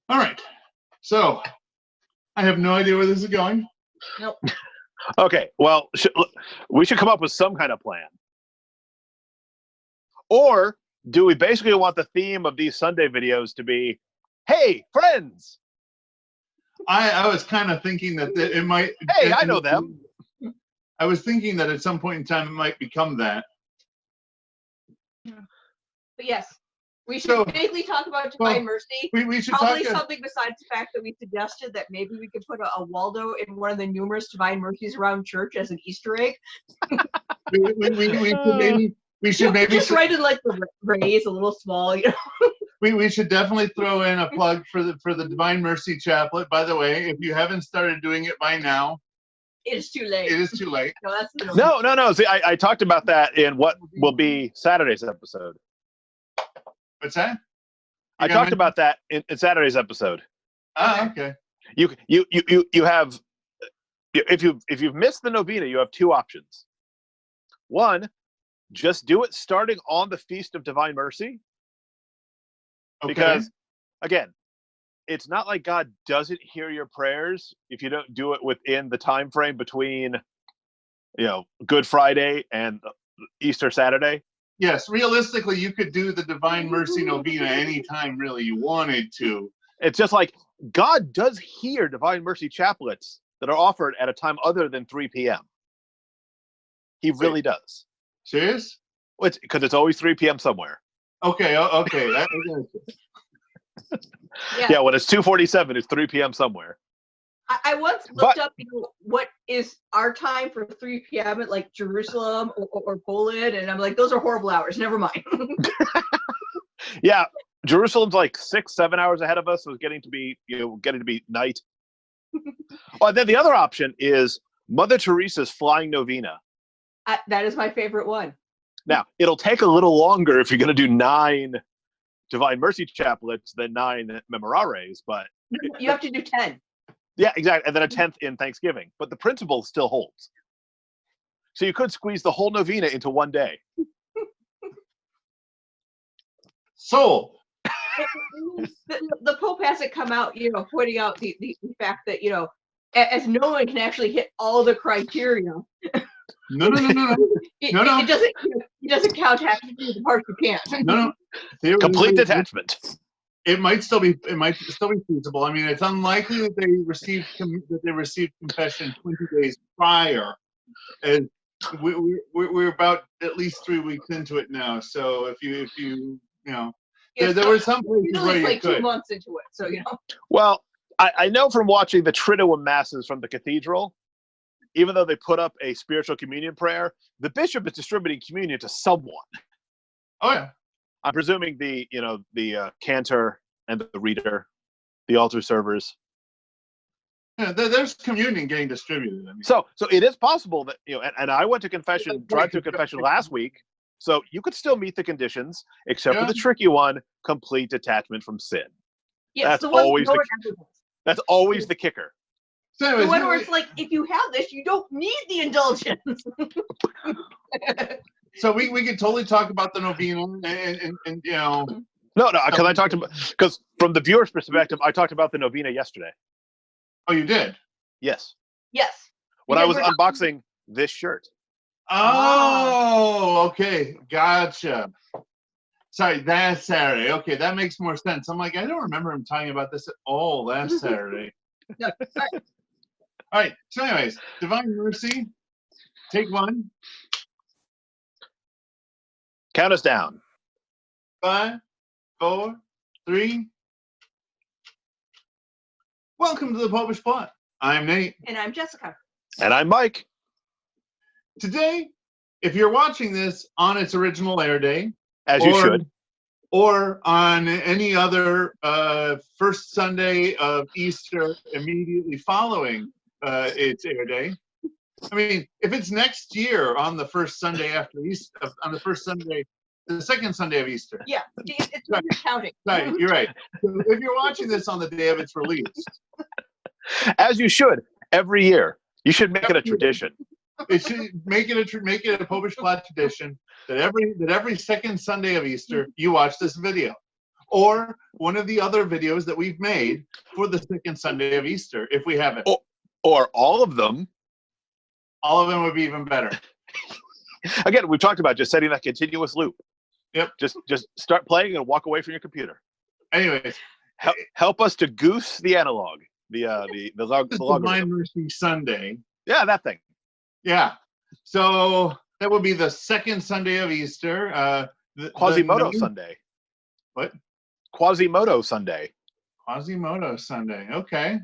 All right. So I have no idea where this is going. Nope. Okay, well, we should come up with some kind of plan. Or do we basically want the theme of these Sunday videos to be, hey, friends? I was kind of thinking that it might. Hey, I know them. I was thinking that at some point in time it might become that. But yes, we should vaguely talk about Divine Mercy. We should probably talk something besides the fact that we suggested that maybe we could put a Waldo in one of the numerous Divine Mercies around church as an Easter egg. we should maybe just write in like the rays a little small, you know. We should definitely throw in a plug for the Divine Mercy chaplet. By the way, if you haven't started doing it by now, it is too late. It is too late. No. See, I talked about that in what will be Saturday's episode. What's that? I talked about that in Saturday's episode. Ah, okay. You have, if you've missed the novena, you have two options. One, just do it starting on the Feast of Divine Mercy. Okay. Because, again, it's not like God doesn't hear your prayers if you don't do it within the time frame between, Good Friday and Easter Saturday. Yes, realistically, you could do the Divine Mercy novena anytime really you wanted to. It's just like God does hear Divine Mercy chaplets that are offered at a time other than 3 p.m. He really does. Serious? Because it's always 3 p.m. somewhere. Okay. Yeah, when it's 2:47, it's 3 p.m. somewhere. I once looked up, what is our time for 3 p.m. at like Jerusalem or Poland, and I'm like, those are horrible hours. Never mind. Yeah, Jerusalem's like 6-7 hours ahead of us, so it's getting to be night. Oh, and then the other option is Mother Teresa's Flying Novena. That is my favorite one. Now, it'll take a little longer if you're going to do 9 Divine Mercy chaplets than 9 Memorares, but you have to do 10. Yeah, exactly, and then a 10th in Thanksgiving. But the principle still holds. So you could squeeze the whole novena into one day. Sold. The Pope hasn't come out, pointing out the fact that, as no one can actually hit all the criteria. No. It doesn't. He doesn't count half of the parts you can't. No. Complete detachment. It might still be feasible. I mean, it's unlikely that they received confession 20 days prior, and we're about at least 3 weeks into it now. So if you there were some places where you like could. 2 months into it, so Well, I know from watching the Triduum masses from the cathedral, even though they put up a spiritual communion prayer, the bishop is distributing communion to someone. Oh yeah. I'm presuming the cantor and the reader, the altar servers. Yeah, there's communion getting distributed. I mean. So it is possible that and I went to drive-through confession last week, so you could still meet the conditions, except for the tricky one: complete detachment from sin. Yes, that's always the kicker. So anyways, the one where it's like, if you have this, you don't need the indulgence. So we could totally talk about the novena and No, because from the viewer's perspective, I talked about the novena yesterday. Oh, you did? Yes. Yes. When I was unboxing this shirt. Oh, okay, gotcha. Sorry, that's Saturday. Okay, that makes more sense. I'm like, I don't remember him talking about this at all last Saturday. No, all right. So, anyways, Divine Mercy, take 1. Count us down. 5, 4, 3. Welcome to the Popish Plot. I'm Nate. And I'm Jessica. And I'm Mike. Today, if you're watching this on its original air day, as you should, or on any other first Sunday of Easter immediately following its air day. I mean, if it's next year on the first Sunday after Easter, on the second Sunday of Easter. Yeah, it's when you're counting. Right, you're right. So if you're watching this on the day of its release, as you should every year, you should make it a tradition. It should make it a Popish Plot tradition that every second Sunday of Easter you watch this video, or one of the other videos that we've made for the second Sunday of Easter, if we have it. Or all of them. All of them would be even better. Again, we've talked about just setting that continuous loop. Yep. Just start playing and walk away from your computer. Anyways, Help us to goose the analog. The Divine Mercy Sunday. Yeah, that thing. Yeah. So that would be the second Sunday of Easter. Quasimodo Sunday. What? Quasimodo Sunday. Quasimodo Sunday. Okay.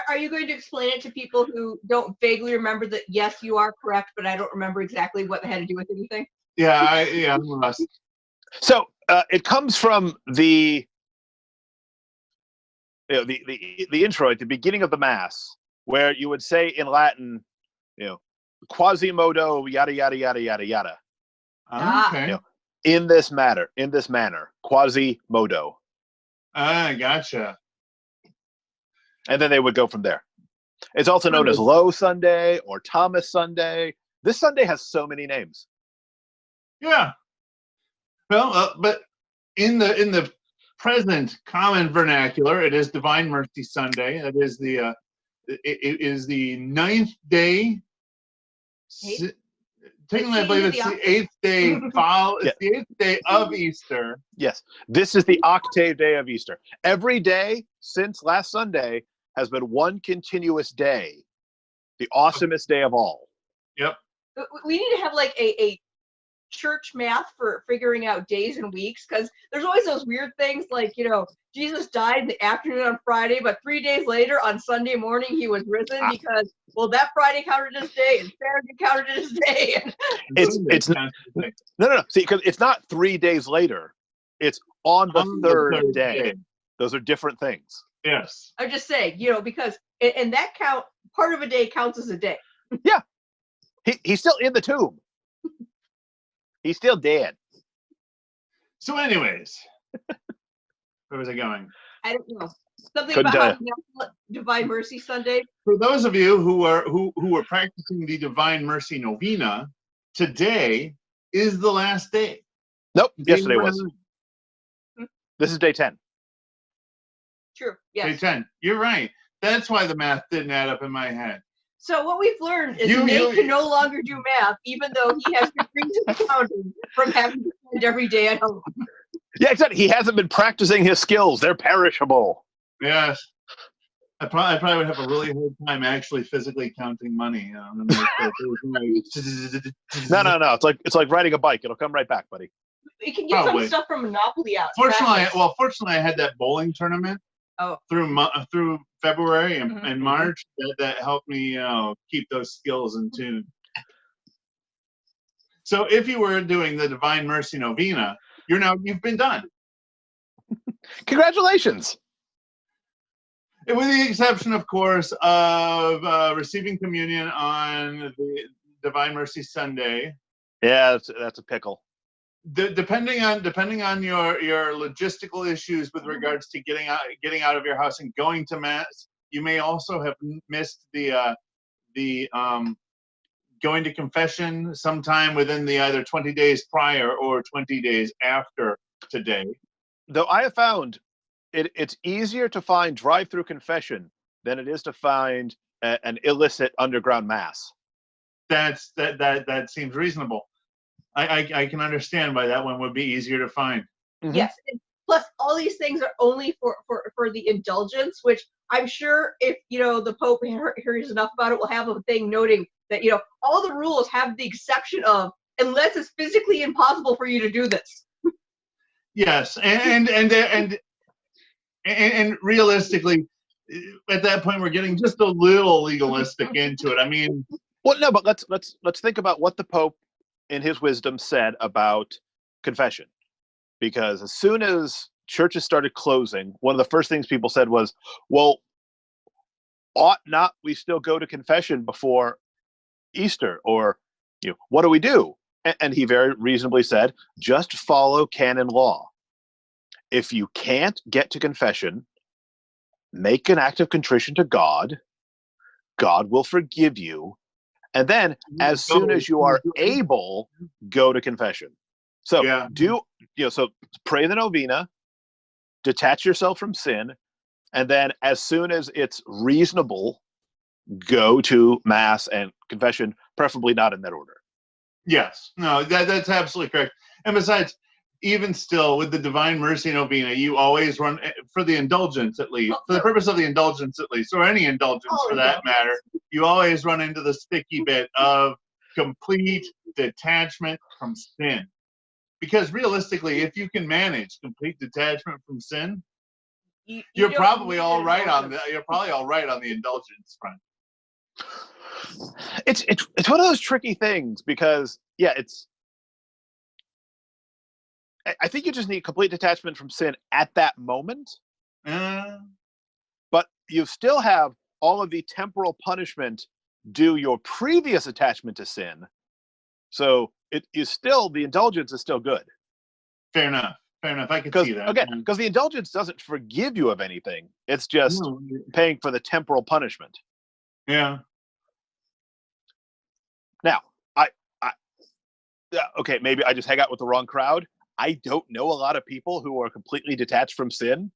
Are you going to explain it to people who don't vaguely remember that, yes, you are correct, but I don't remember exactly what it had to do with anything? Yeah, I'm lost. So it comes from the intro at the beginning of the Mass, where you would say in Latin, Quasimodo, yada yada yada yada yada. Okay. In this manner, Quasimodo. Gotcha. And then they would go from there. It's also known as Low Sunday or Thomas Sunday. This Sunday has so many names. Yeah. Well, but in the present common vernacular, it is Divine Mercy Sunday. It is it is the 9th day. Technically, I believe it's the 8th day. It's the 8th day of Easter. Yes, this is the octave day of Easter. Every day since last Sunday has been one continuous day, the awesomest day of all. Yep. We need to have like a church math for figuring out days and weeks, because there's always those weird things like, Jesus died in the afternoon on Friday, but 3 days later on Sunday morning he was risen because, well, that Friday counted as day and Saturday counted as day. It's no. See, because it's not 3 days later; it's on the third day. Those are different things. Yes. I'm just saying, because in that count, part of a day counts as a day. Yeah, he's still in the tomb. He's still dead. So, anyways, where was I going? I don't know. Something Couldn't about Divine Mercy Sunday. For those of you who are practicing the Divine Mercy Novena, today is the last day. Nope, yesterday was. This is day 10. True. Yes. Day 10. You're right. That's why the math didn't add up in my head. So what we've learned is Nate can no longer do math, even though he has degrees in accounting from having to spend every day at home. Yeah, exactly. He hasn't been practicing his skills. They're perishable. Yes. I probably would have a really hard time actually physically counting money. No. It's like riding a bike. It'll come right back, buddy. You can get some stuff from Monopoly out. Fortunately, I had that bowling tournament through February and March that helped me keep those skills in tune. So if you were doing the Divine Mercy Novena, you've been done. Congratulations. With the exception, of course, of receiving communion on the Divine Mercy Sunday. Yeah, that's a pickle. Depending on your logistical issues with regards to getting out of your house and going to Mass, you may also have missed the going to confession sometime within the either 20 days prior or 20 days after today. Though I have found it's easier to find drive-through confession than it is to find an illicit underground Mass. That seems reasonable. I can understand why that one would be easier to find. Mm-hmm. Yes. And plus, all these things are only for the indulgence, which I'm sure if, the Pope hears enough about it, will have a thing noting that, all the rules have the exception of, unless it's physically impossible for you to do this. Yes. And realistically, at that point, we're getting just a little legalistic into it. I mean, well, no, but let's think about what the Pope in his wisdom said about confession, because as soon as churches started closing, one of the first things people said was, well, ought not we still go to confession before Easter? Or what do we do? And he very reasonably said, just follow canon law. If you can't get to confession, make an act of contrition to God. God will forgive you. And then, as soon as you are able, go to confession. So Yeah. so pray the novena, detach yourself from sin, and then as soon as it's reasonable, go to mass and confession, preferably not in that order. Yes. No, that's absolutely correct. And besides, even still, with the Divine Mercy Novena, you always run, for the indulgence at least, for the purpose of the indulgence at least, or any indulgence for that matter, you always run into the sticky bit of complete detachment from sin. Because realistically, if you can manage complete detachment from sin, you're probably all right on the indulgence front. It's one of those tricky things because I think you just need complete detachment from sin at that moment, but you still have all of the temporal punishment due your previous attachment to sin. So it is still, the indulgence is still good. Fair enough. I can see that. Again, because the indulgence doesn't forgive you of anything. It's just paying for the temporal punishment. Yeah. Now, okay, maybe I just hang out with the wrong crowd. I don't know a lot of people who are completely detached from sin.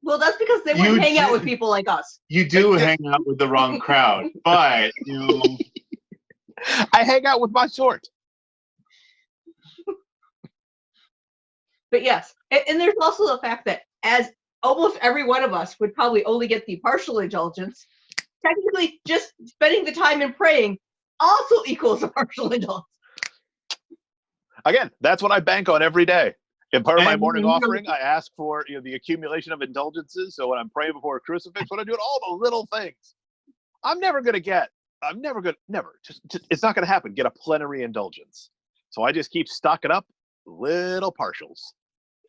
Well, that's because they wouldn't hang out with people like us. You do hang out with the wrong crowd, but I hang out with my sort. But yes, and there's also the fact that as almost every one of us would probably only get the partial indulgence, technically just spending the time in praying also equals a partial indulgence. Again, that's what I bank on every day. In part of my morning offering, I ask for the accumulation of indulgences. So when I'm praying before a crucifix, when I'm doing all the little things, it's not going to happen. Get a plenary indulgence. So I just keep stocking up little partials.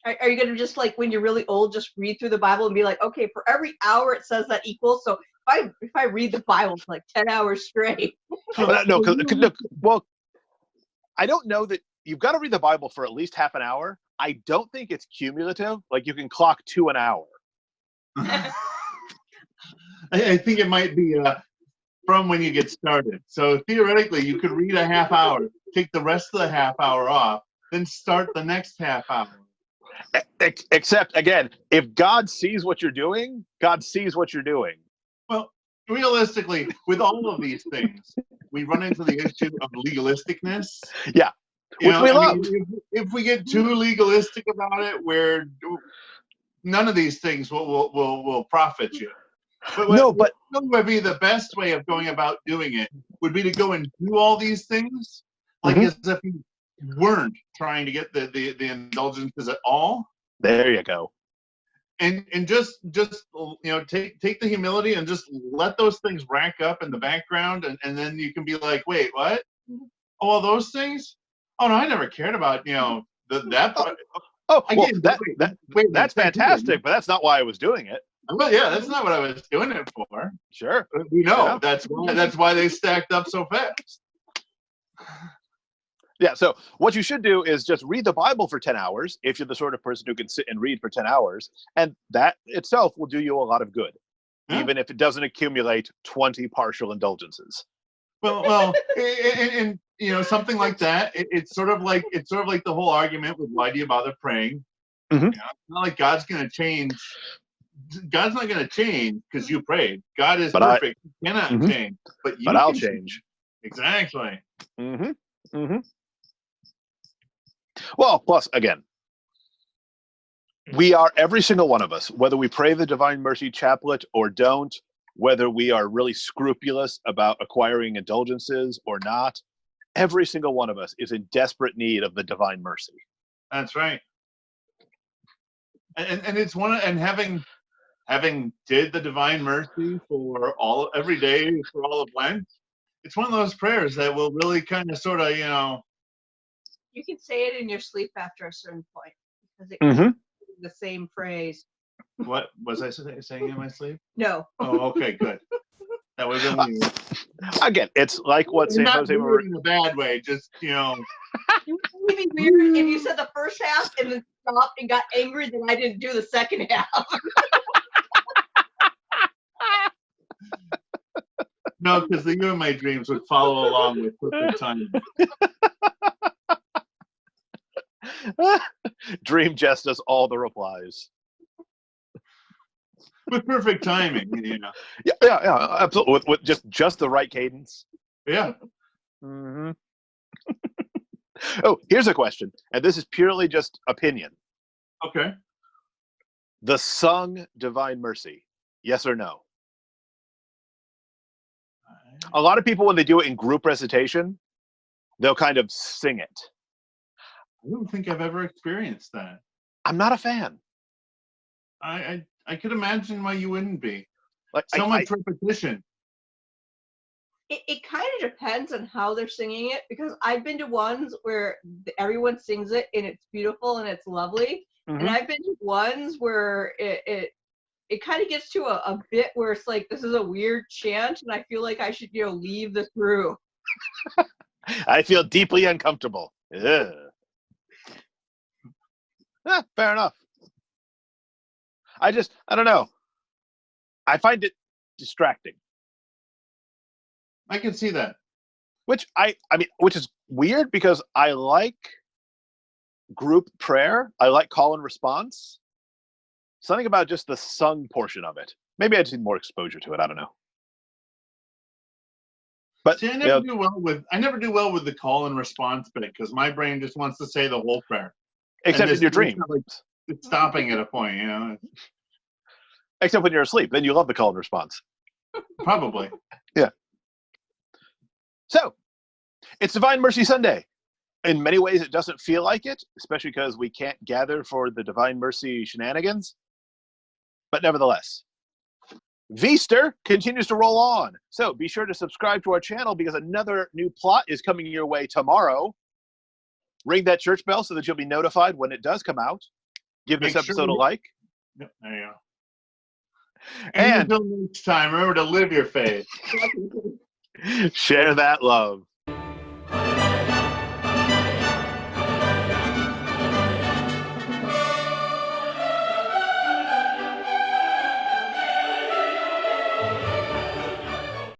Are you going to just, like, when you're really old, just read through the Bible and be like, okay, for every hour it says that equals, so if I read the Bible for like 10 hours straight. No, well, I don't know that you've got to read the Bible for at least half an hour. I don't think it's cumulative. Like you can clock 2 an hour. I think it might be from when you get started. So theoretically, you could read a half hour, take the rest of the half hour off, then start the next half hour. Except, again, if God sees what you're doing, God sees what you're doing. Well, realistically, with all of these things, we run into the issue of legalisticness. Yeah, which we love. If we get too legalistic about it, where none of these things will profit you. But what would be the best way of going about doing it would be to go and do all these things, like as if you weren't trying to get the indulgences at all. There you go. And just take the humility and just let those things rack up in the background, and then you can be like, wait, what? Oh, well, those things? Oh no, I never cared about that part. That's fantastic, but that's not why I was doing it. Well, yeah, that's not what I was doing it for. Sure, we know that's why they stacked up so fast. Yeah, so what you should do is just read the Bible for 10 hours if you're the sort of person who can sit and read for 10 hours, and that itself will do you a lot of good, even if it doesn't accumulate 20 partial indulgences. Well, and something like that. It's sort of like the whole argument with why do you bother praying? Mm-hmm. It's not like God's going to change. God's not going to change because you prayed. God is perfect. He cannot change, but I'll change. Exactly. Mm-hmm. Mm-hmm. Well, plus, again, we are, every single one of us, whether we pray the Divine Mercy Chaplet or don't, whether we are really scrupulous about acquiring indulgences or not, every single one of us is in desperate need of the Divine Mercy. That's right. And it's having did the Divine Mercy for every day for all of Lent, it's one of those prayers that will really kind of sort of, You can say it in your sleep after a certain point because it can be the same phrase. What was I saying in my sleep? No. Oh, okay, good. That would have been weird. Again, it's like what St. Jose Marie in a bad way, just It would be weird if you said the first half and then stopped and got angry that I didn't do the second half. No, because the You in My Dreams would follow along with perfect timing. Dream just does all the replies. With perfect timing, you know. Yeah, absolutely. With just the right cadence. Yeah. Mm-hmm. Oh, here's a question, and this is purely just opinion. Okay. The sung Divine Mercy, yes or no? A lot of people, when they do it in group recitation, they'll kind of sing it. I don't think I've ever experienced that. I'm not a fan. I could imagine why you wouldn't be. Like So much repetition. It kind of depends on how they're singing it, because I've been to ones where everyone sings it and it's beautiful and it's lovely, and I've been to ones where it kind of gets to a bit where it's like, this is a weird chant and I feel like I should, leave this room. I feel deeply uncomfortable. Ugh. Fair enough. I don't know. I find it distracting. I can see that. Which which is weird because I like group prayer. I like call and response. Something about just the sung portion of it. Maybe I just need more exposure to it. I don't know. But see, I never do well with the call and response bit, because my brain just wants to say the whole prayer. Except in your dream. It's stopping at a point, you know. Except when you're asleep. Then you love the call and response. Probably. Yeah. So, it's Divine Mercy Sunday. In many ways, it doesn't feel like it, especially because we can't gather for the Divine Mercy shenanigans. But nevertheless, VEASTER continues to roll on. So be sure to subscribe to our channel, because another new plot is coming your way tomorrow. Ring that church bell so that you'll be notified when it does come out. Give this episode a like. Yep, there you go. And until next time, remember to live your faith. share that love.